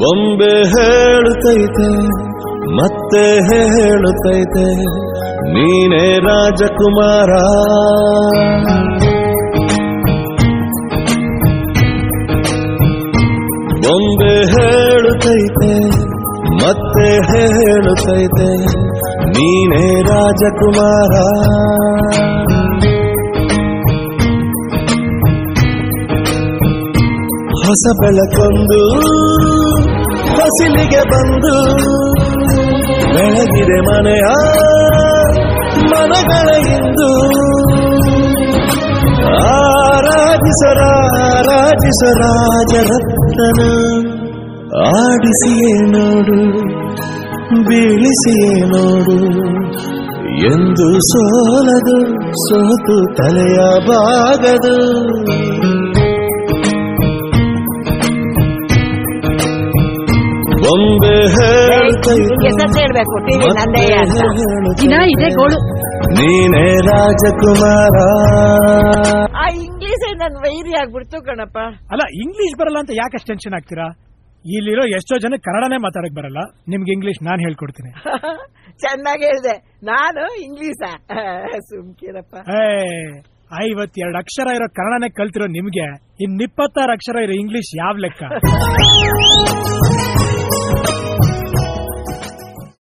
ಬೊಂಬೆ ಹೇಳುತ್ತೈತೆ ಮತ್ತೆ ಹೇಳುತ್ತೈತೆ ನೀನೇ ರಾಜಕುಮಾರ. ಬೊಂಬೆ ಹೇಳುತ್ತೈತೆ ಮತ್ತೆ ಹೇಳುತ್ತೈತೆ ನೀನೇ ರಾಜಕುಮಾರ. ಹೊಸ ಬೆಳಕೊಂದು ಹೊಸಿಲಿಗೆ ಬಂದು ಬೆಳಗಿದೆ ಮನೆಯ ಮನಗಳ ಇಂದು. ರಾಜರತ್ನ ಆಡಿಸಿಯೇ ನೋಡು ಬೀಳಿಸಿಯೇ ನೋಡು ಎಂದು ಸೋಲದು ಸೋತು ತಲೆಯ ಬಾಗದು. ಬೊಂಬೆ ಹೇಳ್ಬೇಕು ಇದೆ ಗೋಳು ನೀನೇ ರಾಜಕುಮಾರ. ಆ ಇಂಗ್ಲಿಷ್ ನನ್ ವೈರಿ ಆಗ್ಬಿಡ್ತು ಕಣಪ್ಪ. ಅಲ್ಲ ಇಂಗ್ಲಿಷ್ ಬರಲ್ಲ ಅಂತ ಯಾಕೆ ಟೆನ್ಷನ್ ಆಗ್ತೀರಾ? ಇಲ್ಲಿರೋ ಎಷ್ಟೋ ಜನ ಕನ್ನಡನೇ ಮಾತಾಡಕ್ ಬರಲ್ಲ. ನಿಮ್ಗೆ ಇಂಗ್ಲಿಷ್ ನಾನ್ ಹೇಳ್ಕೊಡ್ತೀನಿ. ಚೆನ್ನಾಗಿ ಹೇಳ್ದೆ. ನಾನು ಇಂಗ್ಲಿಷ ಸುಮ್ಕಿರಪ್ಪ. 52 ಅಕ್ಷರ ಇರೋ ಕನ್ನಡನೇ ಕಲ್ತಿರೋ ನಿಮ್ಗೆ 26 ಅಕ್ಷರ ಇರೋ ಇಂಗ್ಲಿಷ್ ಯಾವ ಲೆಕ್ಕ?